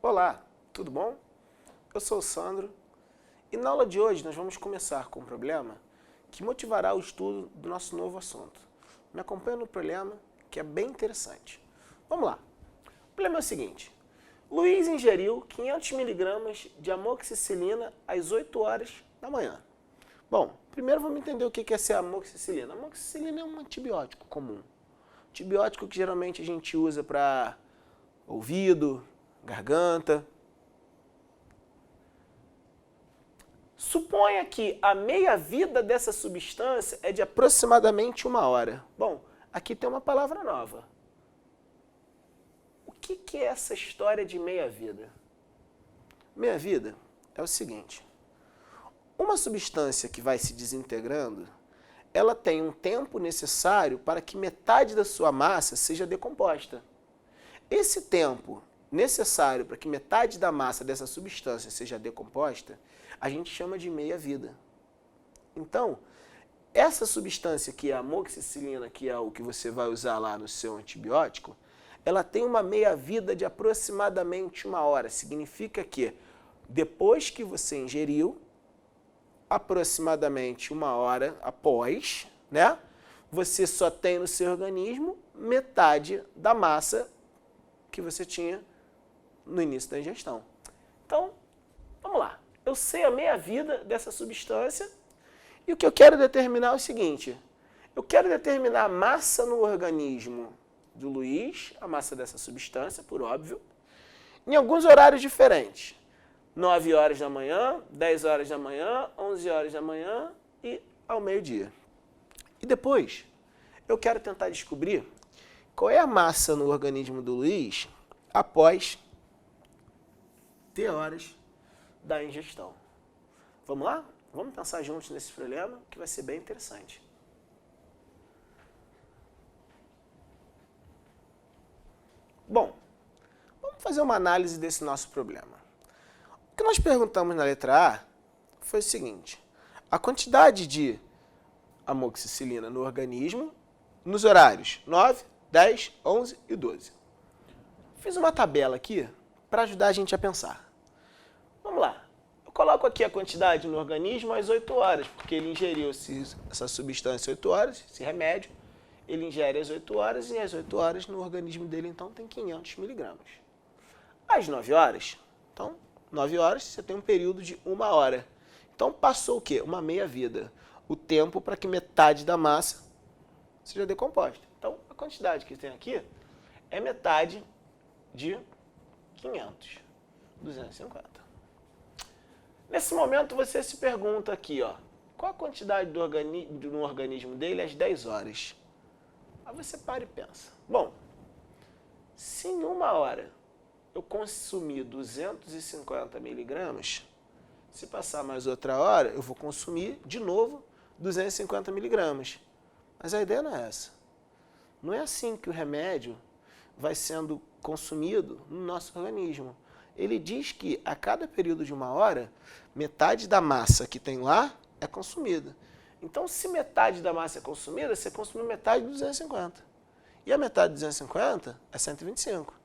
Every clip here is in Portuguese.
Olá, tudo bom? Eu sou o Sandro e na aula de hoje nós vamos começar com um problema que motivará o estudo do nosso novo assunto. Me acompanha no problema que é bem interessante. Vamos lá. O problema é o seguinte. Luiz ingeriu 500 mg de amoxicilina às 8 horas da manhã. Bom, primeiro vamos entender o que é ser amoxicilina. A amoxicilina é um antibiótico comum. Antibiótico que geralmente a gente usa para ouvido, garganta. Suponha que a meia-vida dessa substância é de aproximadamente 1 hora. Bom, aqui tem uma palavra nova. O que é essa história de meia-vida? Meia-vida é o seguinte. Uma substância que vai se desintegrando, ela tem um tempo necessário para que metade da sua massa seja decomposta. Esse tempo necessário para que metade da massa dessa substância seja decomposta, a gente chama de meia-vida. Então, essa substância que é a amoxicilina, que é o que você vai usar lá no seu antibiótico, ela tem uma meia-vida de aproximadamente 1 hora. Significa que depois que você ingeriu, aproximadamente 1 hora após, né, você só tem no seu organismo metade da massa que você tinha no início da ingestão. Então, vamos lá. Eu sei a meia-vida dessa substância e o que eu quero determinar é o seguinte. Eu quero determinar a massa no organismo do Luiz, a massa dessa substância, por óbvio, em alguns horários diferentes. 9 horas da manhã, 10 horas da manhã, 11 horas da manhã e ao meio-dia. E depois, eu quero tentar descobrir qual é a massa no organismo do Luiz após T horas da ingestão. Vamos lá? Vamos pensar juntos nesse problema, que vai ser bem interessante. Bom, vamos fazer uma análise desse nosso problema. O que nós perguntamos na letra A foi o seguinte. A quantidade de amoxicilina no organismo nos horários 9, 10, 11 e 12. Fiz uma tabela aqui para ajudar a gente a pensar. Vamos lá. Eu coloco aqui a quantidade no organismo às 8 horas, porque ele ingeriu essa substância às 8 horas, esse remédio. Ele ingere às 8 horas e às 8 horas no organismo dele, então, tem 500 miligramas. Às 9 horas, então, 9 horas você tem um período de 1 hora. Então, passou o quê? Uma meia-vida. O tempo para que metade da massa seja decomposta. Então, a quantidade que tem aqui é metade de 500, 250. Nesse momento, você se pergunta aqui, ó, qual a quantidade no organismo dele às 10 horas? Aí você para e pensa. Bom, se em 1 hora eu consumir 250 miligramas, se passar mais outra hora, eu vou consumir de novo 250 miligramas. Mas a ideia não é essa. Não é assim que o remédio vai sendo consumido no nosso organismo. Ele diz que a cada período de 1 hora, metade da massa que tem lá é consumida. Então, se metade da massa é consumida, você consumiu metade de 250. E a metade de 250 é 125.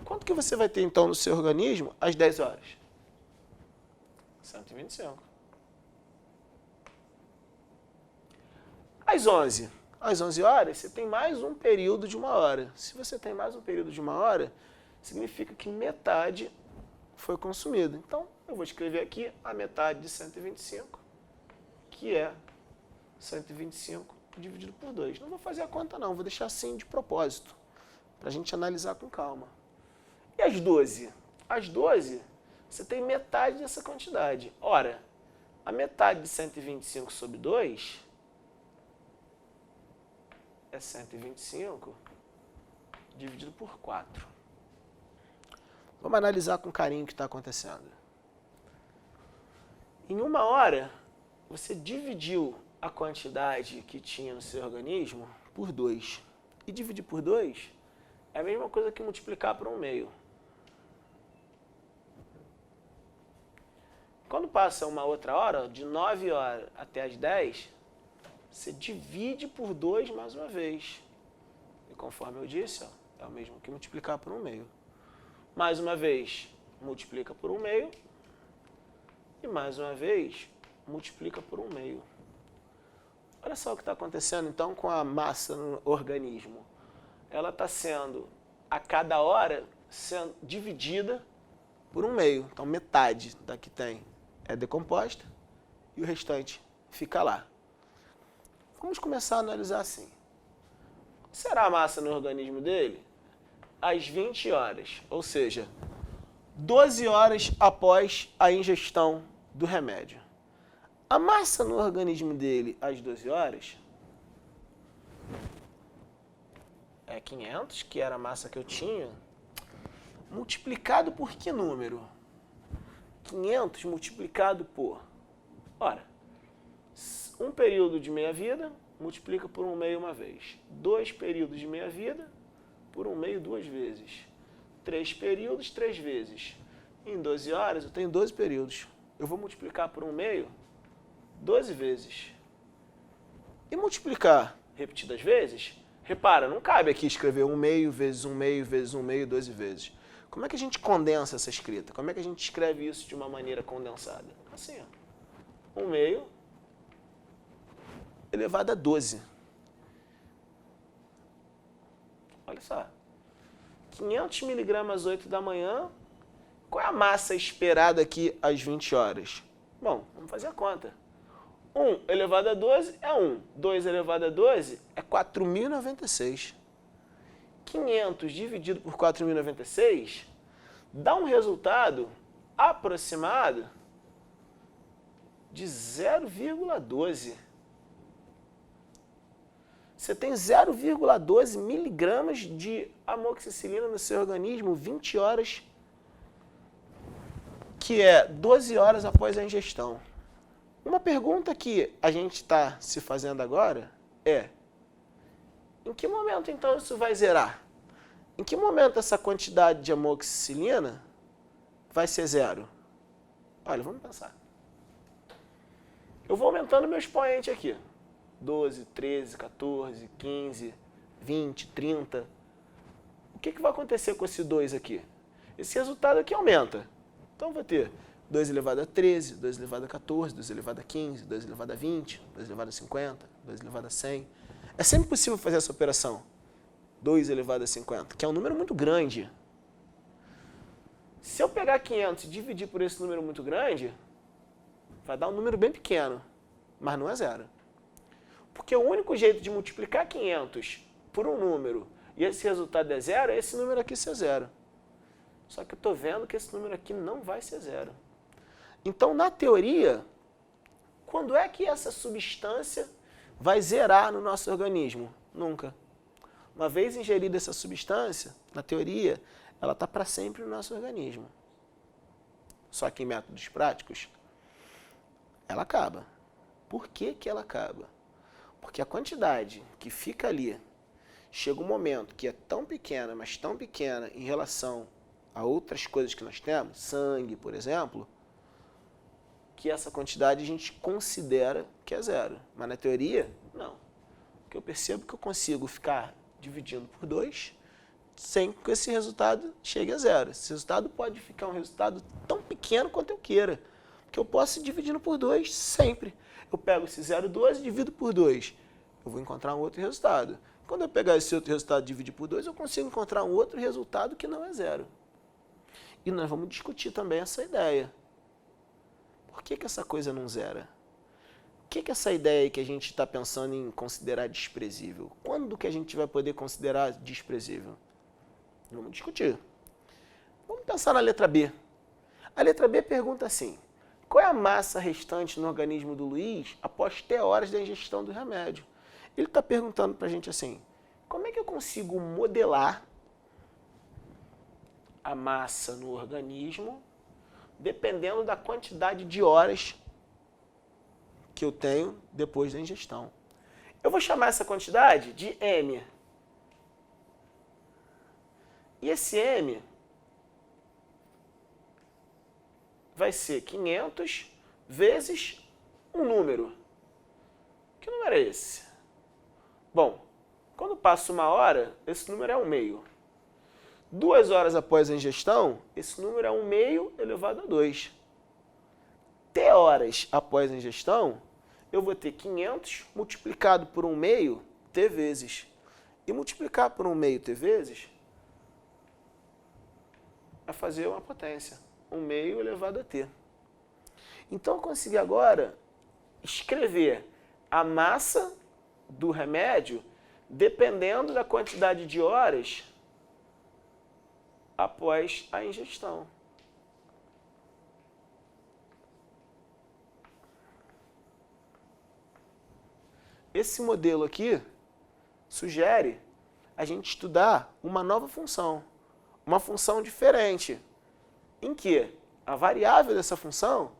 Quanto que você vai ter, então, no seu organismo às 10 horas? 125. Às 11. Às 11 horas, você tem mais um período de 1 hora. Se você tem mais um período de 1 hora, significa que metade foi consumida. Então, eu vou escrever aqui a metade de 125, que é 125 dividido por 2. Não vou fazer a conta, não. Vou deixar assim de propósito, para a gente analisar com calma. E as 12? As 12, você tem metade dessa quantidade. Ora, a metade de 125 sobre 2 é 125 dividido por 4. Vamos analisar com carinho o que está acontecendo. Em 1 hora, você dividiu a quantidade que tinha no seu organismo por 2. E dividir por 2 é a mesma coisa que multiplicar por 1/2. Quando passa uma outra hora, de 9 horas até as 10, você divide por 2 mais uma vez. E conforme eu disse, ó, é o mesmo que multiplicar por 1/2. Mais uma vez, multiplica por 1/2 e mais uma vez multiplica por 1/2. Olha só o que está acontecendo então com a massa no organismo. Ela está sendo, a cada hora, sendo dividida por 1/2. Então metade da que tem é decomposta e o restante fica lá. Vamos começar a analisar assim. Será a massa no organismo dele? Às 20 horas, ou seja, 12 horas após a ingestão do remédio. A massa no organismo dele às 12 horas é 500, que era a massa que eu tinha, multiplicado por que número? 500 multiplicado por... Ora, um período de meia-vida multiplica por 1/2 uma vez. 2 períodos de meia-vida por 1/2 duas vezes. 3 períodos, 3 vezes. Em 12 horas eu tenho 12 períodos. Eu vou multiplicar por 1/2 12 vezes. E multiplicar repetidas vezes, repara, não cabe aqui escrever 1/2 vezes 1/2 vezes 1/2 12 vezes. Como é que a gente condensa essa escrita? Como é que a gente escreve isso de uma maneira condensada? Assim, ó. 1/2 elevado a 12. Olha só. 500 miligramas às 8 da manhã. Qual é a massa esperada aqui às 20 horas? Bom, vamos fazer a conta. 1 elevado a 12 é 1. 2 elevado a 12 é 4.096. 500 dividido por 4.096 dá um resultado aproximado de 0,12. Você tem 0,12 miligramas de amoxicilina no seu organismo 20 horas, que é 12 horas após a ingestão. Uma pergunta que a gente está se fazendo agora é: em que momento então isso vai zerar? Em que momento essa quantidade de amoxicilina vai ser zero? Olha, vamos pensar. Eu vou aumentando meu expoente aqui. 12, 13, 14, 15, 20, 30. O que vai acontecer com esse 2 aqui? Esse resultado aqui aumenta. Então, vou ter 2 elevado a 13, 2 elevado a 14, 2 elevado a 15, 2 elevado a 20, 2 elevado a 50, 2 elevado a 100. É sempre possível fazer essa operação. 2 elevado a 50, que é um número muito grande. Se eu pegar 500 e dividir por esse número muito grande, vai dar um número bem pequeno, mas não é zero. Porque o único jeito de multiplicar 500 por um número e esse resultado é zero, é esse número aqui ser zero. Só que eu estou vendo que esse número aqui não vai ser zero. Então, na teoria, quando é que essa substância vai zerar no nosso organismo? Nunca. Uma vez ingerida essa substância, na teoria, ela está para sempre no nosso organismo. Só que em métodos práticos, ela acaba. Por que que ela acaba? Porque a quantidade que fica ali, chega um momento que é tão pequena, mas tão pequena em relação a outras coisas que nós temos, sangue, por exemplo, que essa quantidade a gente considera que é zero. Mas na teoria, não. Porque eu percebo que eu consigo ficar dividindo por 2 sem que esse resultado chegue a zero. Esse resultado pode ficar um resultado tão pequeno quanto eu queira, que eu posso ir dividindo por 2 sempre. Eu pego esse 0,12 e divido por 2. Eu vou encontrar um outro resultado. Quando eu pegar esse outro resultado e dividir por 2, eu consigo encontrar um outro resultado que não é zero. E nós vamos discutir também essa ideia. Por que que essa coisa não zera? O que que essa ideia aí que a gente está pensando em considerar desprezível? Quando que a gente vai poder considerar desprezível? Vamos discutir. Vamos pensar na letra B. A letra B pergunta assim: qual é a massa restante no organismo do Luiz após T horas da ingestão do remédio? Ele está perguntando para a gente assim: como é que eu consigo modelar a massa no organismo dependendo da quantidade de horas que eu tenho depois da ingestão? Eu vou chamar essa quantidade de M. E esse M vai ser 500 vezes um número. Que número é esse? Bom, quando passa 1 hora, esse número é 1/2. 2 horas após a ingestão, esse número é 1 meio elevado a 2. T horas após a ingestão, eu vou ter 500 multiplicado por 1 meio T vezes. E multiplicar por 1 meio T vezes é fazer uma potência. 1 meio elevado a T. Então, eu consegui agora escrever a massa do remédio dependendo da quantidade de horas após a ingestão. Esse modelo aqui sugere a gente estudar uma nova função, uma função diferente, em que a variável dessa função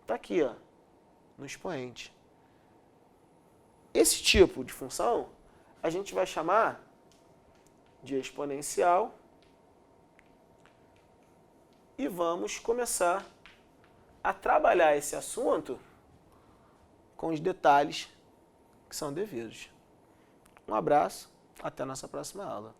está aqui, ó, no expoente. Esse tipo de função a gente vai chamar de exponencial e vamos começar a trabalhar esse assunto com os detalhes que são devidos. Um abraço, até a nossa próxima aula.